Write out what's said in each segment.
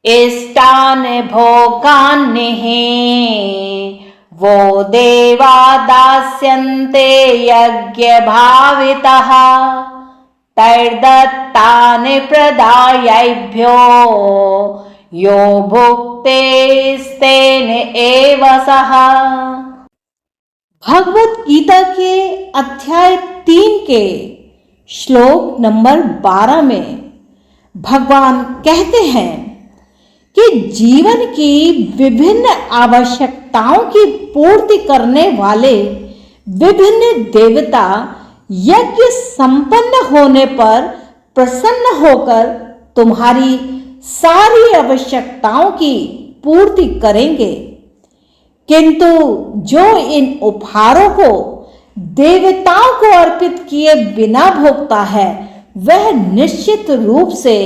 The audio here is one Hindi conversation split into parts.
इष्टान् भोगान्निः वो देवा दास्यन्ते यज्ञभावितः तैर्दत्तानि प्रदायैभ्यो यो भुक्तेस्तेन एव सः। भगवत गीता के अध्याय 3 के श्लोक नंबर 12 में भगवान कहते हैं कि जीवन की विभिन्न आवश्यकताओं की पूर्ति करने वाले विभिन्न देवता यज्ञ संपन्न होने पर प्रसन्न होकर तुम्हारी सारी आवश्यकताओं की पूर्ति करेंगे, किंतु जो इन उपहारों को देवताओं को अर्पित किए बिना भोगता है वह निश्चित रूप से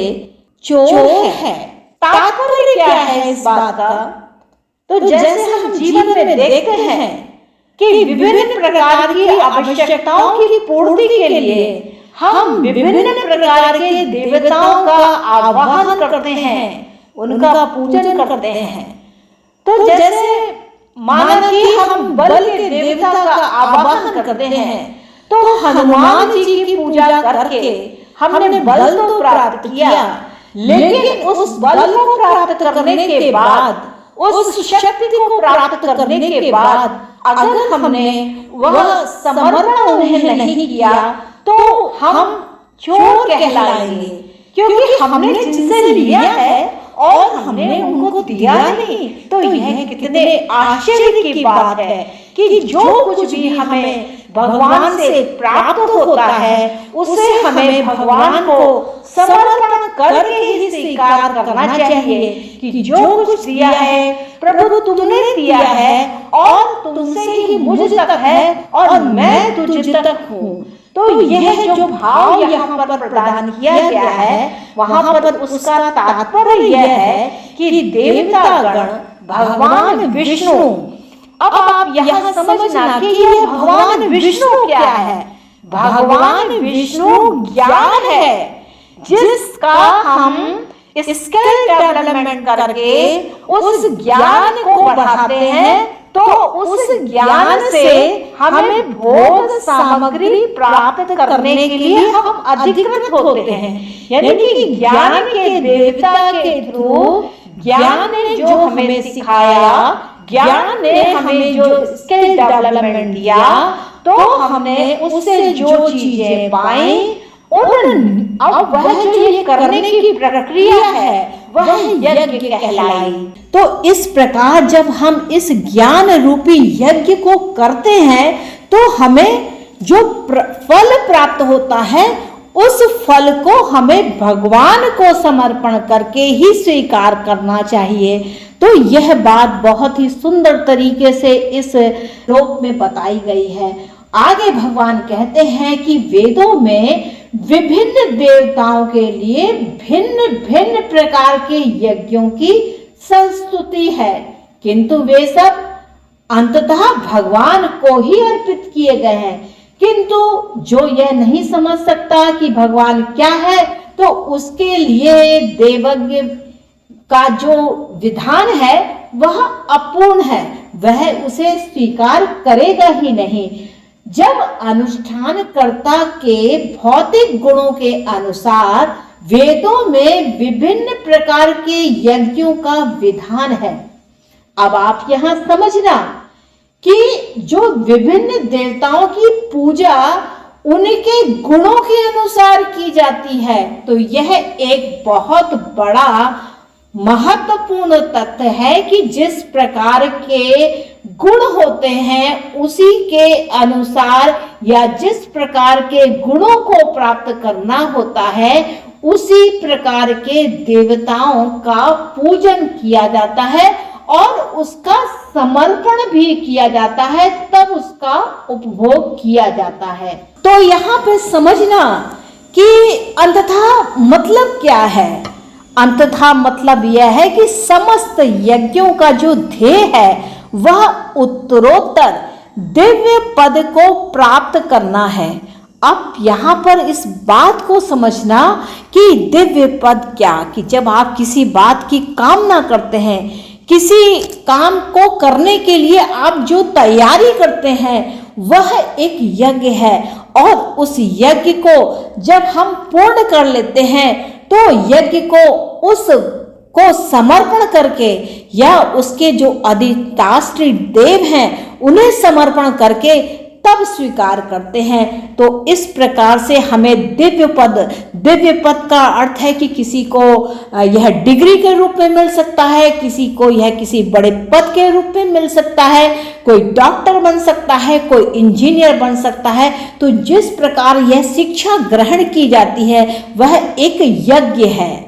चोर है। तात्पर्य क्या है इस बात का? तो जैसे हम जीवन में देखते हैं कि विभिन्न प्रकार की आवश्यकताओं की पूर्ति के लिए हम विभिन्न प्रकार के देवताओं का आवाहन करते हैं, उनका पूजन करते हैं। तो जैसे माना कि हम बल के देवता का आवाहन करते हैं, तो हनुमान जी की पूजा करके हमने बल तो प्राप्त किया, लेकिन उस बल को प्राप्त करने के बाद, उस शक्ति को प्राप्त करने के बाद अगर हमने वह समर्पण उन्हें नहीं किया तो हम चोर कहलाएंगे, क्योंकि हमने जिनसे लिया है और हमने उनको दिया नहीं। तो यह कितने आश्चर्य की बात है कि जो कुछ भी हमें भगवान से प्राप्त होता है उसे हमें भगवान को समर्पण करके ही स्वीकार करना चाहिए कि जो कुछ दिया है प्रभु तुमने दिया है और तुमसे ही मुझ तक है और मैं तुझ तक हूँ। तो यह जो भाव यहाँ पर प्रदान किया गया है वहाँ पर उसका तात्पर्य यह है कि देवतागण भगवान विष्णु, अब आप यहाँ समझना कि ये भगवान विष्णु क्या है। भगवान विष्णु ज्ञान है जिसका हम स्किल डेवलपमेंट करके उस ज्ञान को बढ़ाते हैं, तो उस ज्ञान से हमें भोग सामग्री प्राप्त करने के लिए हम अधिकृत होते हैं। यानी कि ज्ञान के देवता के थ्रू ज्ञान ने जो हमें सिखाया, ज्ञान ने हमें जो स्किल डेवलपमेंट दिया, तो हमने उससे जो चीजें पाई अब वह जो ये करने की प्रक्रिया है वह यज्ञ कहलाई। तो इस प्रकार जब हम इस ज्ञान रूपी यज्ञ को करते हैं तो हमें जो फल प्राप्त होता है उस फल को हमें भगवान को समर्पण करके ही स्वीकार करना चाहिए। तो यह बात बहुत ही सुंदर तरीके से इस श्लोक में बताई गई है। आगे भगवान कहते हैं कि वेदों में विभिन्न देवताओं के लिए भिन्न भिन्न प्रकार के यज्ञों की संस्तुति है, किंतु वे सब अंततः भगवान को ही अर्पित किए गए हैं। किंतु जो यह नहीं समझ सकता कि भगवान क्या है तो उसके लिए देवज्ञ का जो विधान है वह अपूर्ण है, वह उसे स्वीकार करेगा ही नहीं। जब अनुष्ठानकर्ता के भौतिक गुणों के अनुसार वेदों में विभिन्न प्रकार के यज्ञों का विधान है। अब आप यहाँ समझना कि जो विभिन्न देवताओं की पूजा उनके गुणों के अनुसार की जाती है, तो यह एक बहुत बड़ा महत्वपूर्ण तथ्य है कि जिस प्रकार के गुण होते हैं उसी के अनुसार या जिस प्रकार के गुणों को प्राप्त करना होता है उसी प्रकार के देवताओं का पूजन किया जाता है और उसका समर्पण भी किया जाता है, तब उसका उपभोग किया जाता है। तो यहाँ पे समझना कि अंततः मतलब क्या है। अंततः मतलब यह है कि समस्त यज्ञों का जो ध्येय है वह उत्तरोत्तर दिव्य पद को प्राप्त करना है। अब यहाँ पर इस बात को समझना कि दिव्य पद क्या, कि जब आप किसी बात की कामना करते हैं, किसी काम को करने के लिए आप जो तैयारी करते हैं वह एक यज्ञ है, और उस यज्ञ को जब हम पूर्ण कर लेते हैं तो यज्ञ को समर्पण करके या उसके जो अधिष्ठात्री देव हैं उन्हें समर्पण करके तब स्वीकार करते हैं। तो इस प्रकार से हमें दिव्य पद का अर्थ है कि किसी को यह डिग्री के रूप में मिल सकता है, किसी को यह किसी बड़े पद के रूप में मिल सकता है, कोई डॉक्टर बन सकता है, कोई इंजीनियर बन सकता है। तो जिस प्रकार यह शिक्षा ग्रहण की जाती है वह एक यज्ञ है।